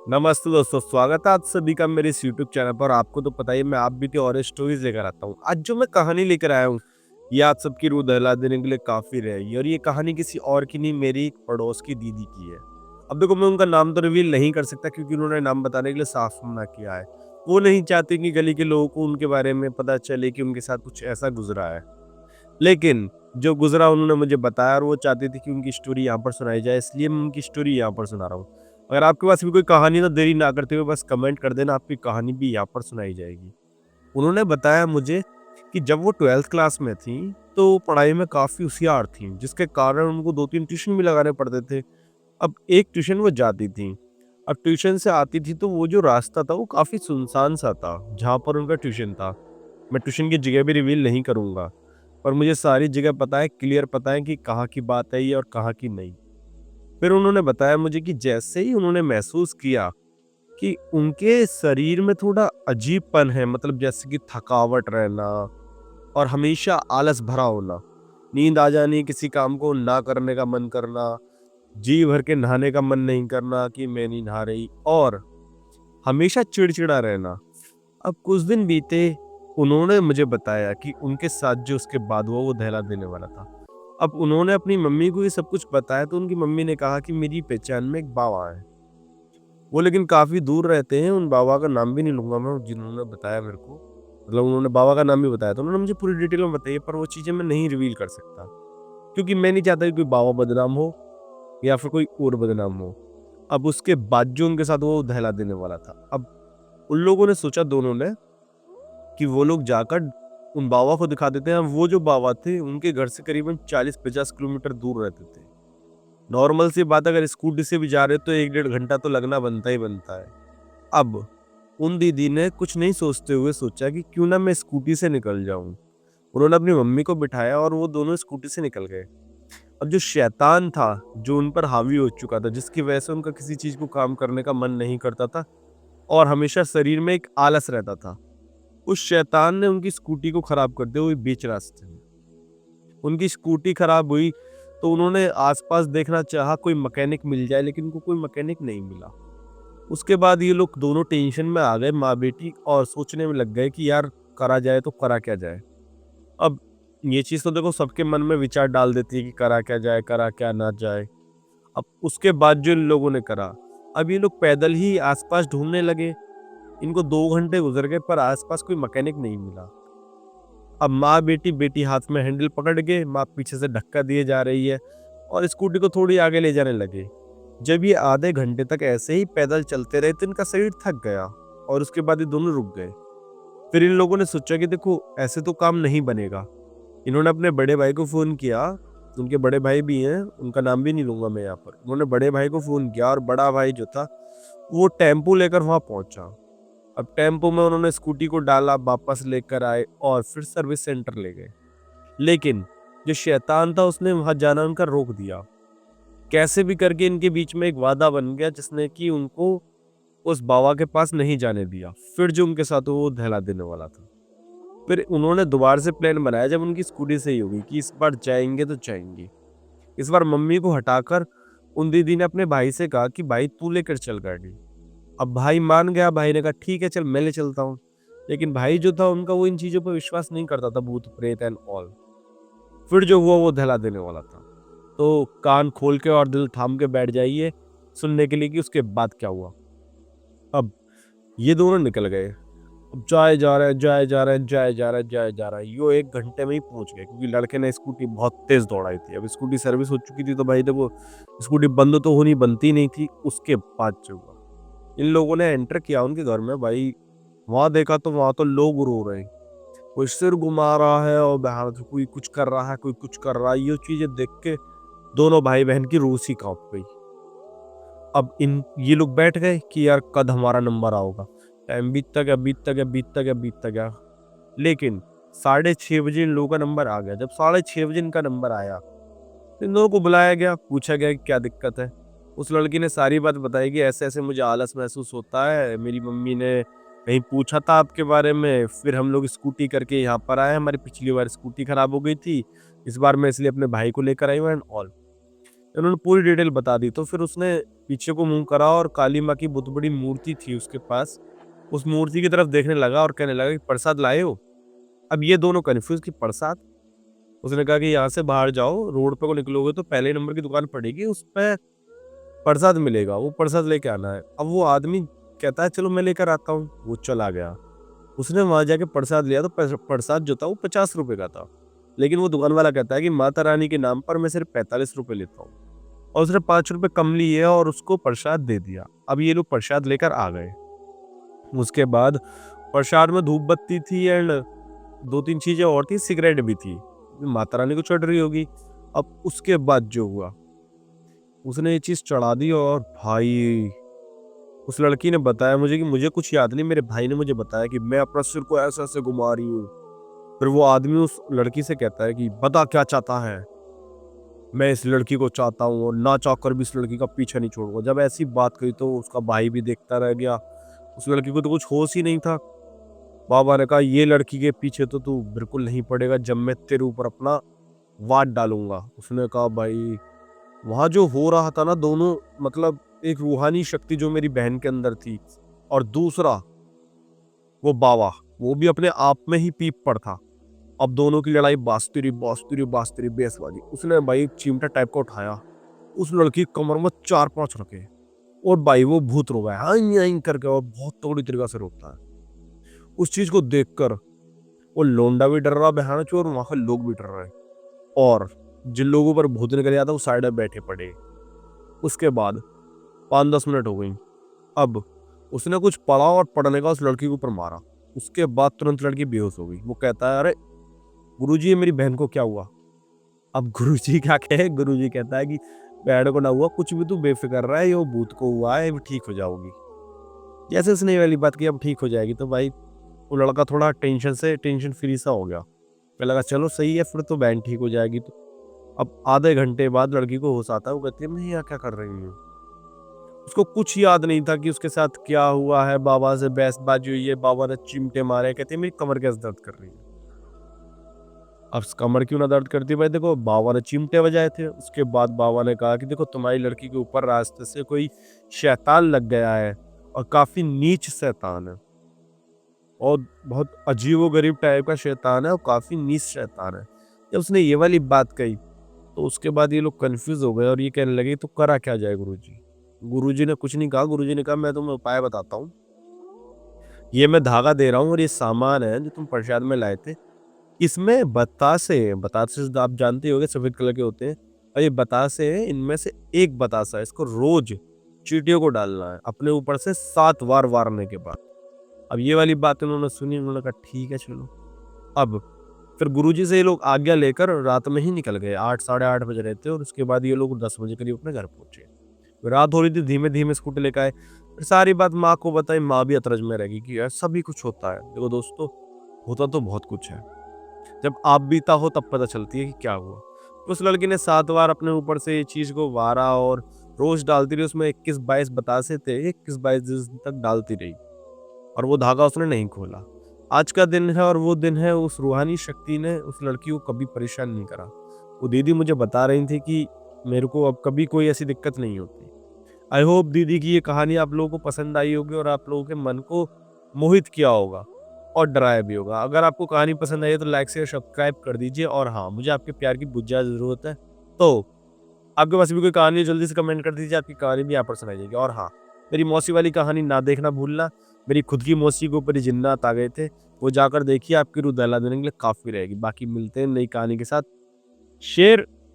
नमस्ते दोस्तों, स्वागत है आप सभी का मेरे इस यूट्यूब चैनल पर। आपको तो पता ही है मैं आप बीती और स्टोरीज लेकर आता हूँ। आज जो मैं कहानी लेकर आया हूँ ये आप सबकी रूह दहला देने के लिए काफी रहेगी। और ये कहानी किसी और की नहीं, मेरी एक पड़ोस की दीदी की है। अब देखो, मैं उनका नाम तो रिवील नहीं कर सकता क्योंकि उन्होंने नाम बताने के लिए साफ मना किया है। वो नहीं चाहती कि गली के लोगों को उनके बारे में पता चले कि उनके साथ कुछ ऐसा गुजरा है। लेकिन जो गुजरा उन्होंने मुझे बताया और वो चाहती थी कि उनकी स्टोरी यहाँ पर सुनाई जाए, इसलिए मैं उनकी स्टोरी यहाँ पर सुना रहा हूँ। अगर आपके पास भी कोई कहानी, तो देरी ना करते हुए बस कमेंट कर देना, आपकी कहानी भी यहाँ पर सुनाई जाएगी। उन्होंने बताया मुझे कि जब वो 12th क्लास में थी तो पढ़ाई में काफ़ी होशियार थी, जिसके कारण उनको 2-3 ट्यूशन भी लगाने पड़ते थे। अब एक ट्यूशन वो जाती थी। अब ट्यूशन से आती थी तो वो जो रास्ता था वो काफ़ी सुनसान सा था, जहाँ पर उनका ट्यूशन था। मैं ट्यूशन की जगह भी रिवील नहीं करूँगा, पर मुझे सारी जगह पता है, क्लियर पता है कि कहाँ की बात है ये और कहाँ की नहीं। फिर उन्होंने बताया मुझे कि जैसे ही उन्होंने महसूस किया कि उनके शरीर में थोड़ा अजीबपन है, मतलब जैसे कि थकावट रहना और हमेशा आलस भरा होना, नींद आ जानी, किसी काम को ना करने का मन करना, जी भर के नहाने का मन नहीं करना कि मैं नहीं नहा रही, और हमेशा चिड़चिड़ा रहना। अब कुछ दिन बीते, उन्होंने मुझे बताया कि उनके साथ जो उसके बाद हुआ वो दहला देने वाला था। अब उन्होंने अपनी मम्मी को ये सब कुछ बताया तो उनकी मम्मी ने कहा कि मेरी पहचान में एक बाबा है। वो लेकिन काफ़ी दूर रहते हैं, उन बाबा का नाम भी नहीं लूँगा मैं जिन्होंने बताया मेरे को। मतलब उन्होंने बाबा का नाम भी बताया, तो उन्होंने मुझे पूरी डिटेल में बताई, पर वो चीज़ें मैं नहीं रिवील कर सकता। क्योंकि मैं नहीं चाहता कि कोई बाबा बदनाम हो या फिर कोई और बदनाम हो। अब उसके बाद जो उनके साथ वो दहला देने वाला था। अब उन लोगों ने सोचा, दोनों ने, कि वो लोग जाकर उन बाबा को दिखा देते हैं। वो जो बाबा थे उनके घर से करीबन 40-50 किलोमीटर दूर रहते थे। नॉर्मल सी बात, अगर स्कूटी से भी जा रहे हो तो 1 डेढ़ घंटा तो लगना बनता ही बनता है। अब उन दीदी ने कुछ नहीं सोचते हुए सोचा कि क्यों ना मैं स्कूटी से निकल जाऊं। उन्होंने अपनी मम्मी को बिठाया और वो दोनों स्कूटी से निकल गए। अब जो शैतान था, जो उन पर हावी हो चुका था, जिसकी वजह से उनका किसी चीज को काम करने का मन नहीं करता था और हमेशा शरीर में एक आलस रहता था, उस शैतान ने उनकी स्कूटी को खराब कर दिया हुई बीच रास्ते में। उनकी स्कूटी खराब हुई तो उन्होंने आसपास देखना चाहा, कोई मैकेनिक मिल जाए, लेकिन उनको कोई मैकेनिक नहीं मिला। उसके बाद ये लोग दोनों टेंशन में आ गए, माँ बेटी, और सोचने में लग गए कि यार करा जाए तो करा क्या जाए। अब ये चीज़ तो देखो सबके मन में विचार डाल देती है कि करा क्या जाए, करा क्या ना जाए। अब उसके बाद जो इन लोगों ने करा, अब ये लोग पैदल ही आसपास ढूंढने लगे। इनको 2 घंटे गुजर गए पर आसपास कोई मैकेनिक नहीं मिला। अब माँ बेटी, बेटी हाथ में हैंडल पकड़ के, माँ पीछे से धक्का दिए जा रही है और स्कूटी को थोड़ी आगे ले जाने लगे। जब ये आधे घंटे तक ऐसे ही पैदल चलते रहे तो इनका शरीर थक गया और उसके बाद ये दोनों रुक गए। फिर इन लोगों ने सोचा कि देखो ऐसे तो काम नहीं बनेगा। इन्होंने अपने बड़े भाई को फोन किया। उनके बड़े भाई भी हैं, उनका नाम भी नहीं लूंगा मैं यहाँ पर। उन्होंने बड़े भाई को फोन किया और बड़ा भाई जो था वो टेम्पो लेकर वहां पहुंचा। अब टेम्पो में उन्होंने स्कूटी को डाला, वापस लेकर आए और फिर सर्विस सेंटर ले गए। लेकिन जो शैतान था उसने वहां जाना उनका रोक दिया। कैसे भी करके इनके बीच में एक वादा बन गया जिसने कि उनको उस बाबा के पास नहीं जाने दिया। फिर जो उनके साथ वो दहला देने वाला था। फिर उन्होंने दोबारा से प्लान बनाया, जब उनकी स्कूटी सही होगी, कि इस बार जाएंगे तो जाएंगे। इस बार मम्मी को हटाकर उन दीदी ने अपने भाई से कहा कि भाई तू लेकर चल गाड़ी। अब भाई मान गया, भाई ने कहा ठीक है चल मैं ले चलता हूँ। लेकिन भाई जो था उनका, वो इन चीजों पर विश्वास नहीं करता था, भूत प्रेत एंड ऑल। फिर जो हुआ वो दहला देने वाला था। तो कान खोल के और दिल थाम के बैठ जाइए सुनने के लिए कि उसके बाद क्या हुआ। अब ये दोनों निकल गए। अब जाए जा रहे हैं, जाए जा रहे हैं, जाए जा रहे हैं, जाए जा रहे हैं। यो 1 घंटे में ही पहुंच गए क्योंकि लड़के ने स्कूटी बहुत तेज दौड़ाई थी। अब स्कूटी सर्विस हो चुकी थी तो भाई देखो स्कूटी बंद तो होनी बनती नहीं थी। उसके बाद जो हुआ, इन लोगों ने एंटर किया उनके घर में, भाई वहां देखा तो वहां तो लोग रो रहे हैं। कोई सिर घुमा रहा है और बाहर से कोई कुछ कर रहा है, कोई कुछ कर रहा है। ये चीजें देख के दोनों भाई बहन की रूह सी कांप गई। अब इन ये लोग बैठ गए कि यार कद हमारा नंबर आओगा। टाइम बीतता गया, बीतता गया, बीतता गया, बीतता गया। लेकिन 6:30 बजे इन लोगों का नंबर आ गया। जब 6:30 बजे इनका नंबर आया तो इन लोगों को बुलाया गया, पूछा गया कि क्या दिक्कत है। उस लड़की ने सारी बात बताई कि ऐसे ऐसे मुझे आलस महसूस होता है, मेरी मम्मी ने कहीं पूछा था आपके बारे में, फिर हम लोग स्कूटी करके यहाँ पर आए, हमारी पिछली बार स्कूटी खराब हो गई थी, इस बार मैं इसलिए अपने भाई को लेकर आई हूँ एंड ऑल। इन्होंने पूरी डिटेल बता दी। तो फिर उसने पीछे को मुँह करा और काली माँ की बहुत बड़ी मूर्ति थी उसके पास। उस मूर्ति की तरफ देखने लगा और कहने लगा कि प्रसाद लाए हो? अब ये दोनों कन्फ्यूज़ कि प्रसाद? उसने कहा कि यहाँ से बाहर जाओ, रोड पे को निकलोगे तो पहले नंबर की दुकान पड़ेगी, उसपे प्रसाद मिलेगा, वो प्रसाद लेके आना है। अब वो आदमी कहता है चलो मैं लेकर आता हूँ, वो चला गया। उसने वहाँ जाके प्रसाद लिया तो प्रसाद जो था वो 50 रुपए का था। लेकिन वो दुकान वाला कहता है कि माता रानी के नाम पर मैं सिर्फ 45 रुपए लेता हूँ। और उसने 5 रुपए कम लिए और उसको प्रसाद दे दिया। अब ये लोग प्रसाद लेकर आ गए। उसके बाद प्रसाद में धूप बत्ती थी एंड 2-3 चीजें और थी, सिगरेट भी थी। माता रानी को चढ़ रही होगी। अब उसके बाद जो हुआ, उसने ये चीज चढ़ा दी और भाई उस लड़की ने बताया मुझे कि मुझे कुछ याद नहीं, मेरे भाई ने मुझे बताया कि मैं अपना सिर को ऐसे ऐसे घुमा रही हूँ। फिर वो आदमी उस लड़की से कहता है कि बता क्या चाहता है? मैं इस लड़की को चाहता हूँ और ना चाहकर भी इस लड़की का पीछा नहीं छोड़ूंगा। जब ऐसी बात कही तो उसका भाई भी देखता रह गया। उस लड़की को तो कुछ होश ही नहीं था। बाबा ने कहा ये लड़की के पीछे तो तू बिल्कुल नहीं पड़ेगा, जब मैं तेरे ऊपर अपना वाट डालूंगा। उसने कहा भाई वहां जो हो रहा था ना, दोनों मतलब एक रूहानी शक्ति जो मेरी बहन के अंदर थी और दूसरा वो बाबा, वो भी अपने आप में ही पीप पर था। अब दोनों की लड़ाई बांसुरी बेसबाजी। उसने भाई एक चिमटा टाइप का उठाया, उस लड़की की कमर में 4-5 रखे और भाई वो भूत रोगा है आई आई करके और बहुत तगड़ी तरीका से रोकता है। उस चीज को देखकर वो लोंडा भी डर रहा बहन चो और वहां के लोग भी डर रहे। और जिन लोगों पर भूत निकल जाता वो साइड में बैठे पड़े। उसके बाद 5-10 मिनट हो गई। अब उसने कुछ पढ़ा और पढ़ने का उस लड़की के ऊपर मारा। उसके बाद तुरंत लड़की बेहोश हो गई। वो कहता है अरे गुरुजी ये मेरी बहन को क्या हुआ? अब गुरुजी क्या कहे, गुरुजी कहता है कि बहन को ना हुआ कुछ भी, तू बेफिक्र रहा है, ये वो भूत को हुआ है, वो ठीक हो जाओगी। जैसे उसने ये वाली बात की अब ठीक हो जाएगी तो भाई वो लड़का थोड़ा टेंशन फ्री सा हो गया। फिर लगा चलो सही है, फिर तो बहन ठीक हो जाएगी। तो अब आधे घंटे बाद लड़की को होश आता है। वो कहती है मैं यहाँ क्या कर रही हूँ? उसको कुछ याद नहीं था कि उसके साथ क्या हुआ है। बाबा से बहसबाजी हुई है, बाबा ने चिमटे मारे। कहती है मेरी कमर कैसे दर्द कर रही है? अब कमर क्यों ना दर्द करती भाई, देखो बाबा ने चिमटे बजाए थे। उसके बाद बाबा ने कहा कि देखो तुम्हारी लड़की के ऊपर रास्ते से कोई शैतान लग गया है और काफी नीच शैतान है और बहुत अजीबोगरीब टाइप का शैतान है और काफी नीच शैतान है। जब उसने ये वाली बात कही तो उसके बाद ये लोग कंफ्यूज हो गए और ये कहने लगे तो करा क्या जाए गुरुजी? गुरुजी ने कुछ नहीं कहा। गुरुजी ने कहा मैं तुम्हें उपाय बताता हूँ। ये मैं धागा दे रहा हूँ और ये सामान है जो तुम प्रसाद में लाए थे। इसमें बतासे, बतासे तो आप जानते ही होंगे सफेद कलर के होते हैं। और ये बतासे हैं, इनमें से एक बतासा है, इसको रोज चींटियों को डालना है अपने ऊपर से 7 बार वारने के बाद। अब ये वाली बात उन्होंने सुनी, उन्होंने कहा ठीक है चलो। अब फिर गुरुजी से ये लोग आज्ञा लेकर रात में ही निकल गए। 8 साढ़े 8 बज रहे थे और उसके बाद ये लोग 10 बजे करीब अपने घर पहुंचे। रात हो रही थी, धीमे धीमे स्कूटर लेकर आए। फिर सारी बात माँ को बताई। माँ भी अतरज में रहेगी कि ऐसा भी कुछ होता है। देखो दोस्तों, होता तो बहुत कुछ है, जब आप बीता हो तब पता चलती है कि क्या हुआ। तो उस लड़की ने 7 बार अपने ऊपर से ये चीज को वारा और रोज डालती रही। उसमें 21-22 बतासे थे, 21-22 दिन तक डालती रही और वो धागा उसने नहीं खोला। आज का दिन है और वो दिन है उस रूहानी शक्ति ने उस लड़की को कभी परेशान नहीं करा। वो दीदी मुझे बता रही थी कि मेरे को अब कभी कोई ऐसी दिक्कत नहीं होती। आई होप दीदी की ये कहानी आप लोगों को पसंद आई होगी और आप लोगों के मन को मोहित किया होगा और डराया भी होगा। अगर आपको कहानी पसंद आई है तो लाइक शेयर सब्सक्राइब कर दीजिए। और हाँ, मुझे आपके प्यार की बहुत ज़्यादा ज़रूरत है। तो आपके पास भी कोई कहानी है जल्दी से कमेंट कर दीजिए, आपकी कहानी भी यहाँ पर सुनाई जाएगी। और हाँ, मेरी मौसी वाली कहानी ना देखना भूलना। मेरी खुद की मौसी के ऊपर ही जिन्नात आ गए थे, वो जाकर देखिए, आपकी रूह दहला देने के लिए काफ़ी रहेगी। बाकी मिलते हैं नई कहानी के साथ। शेयर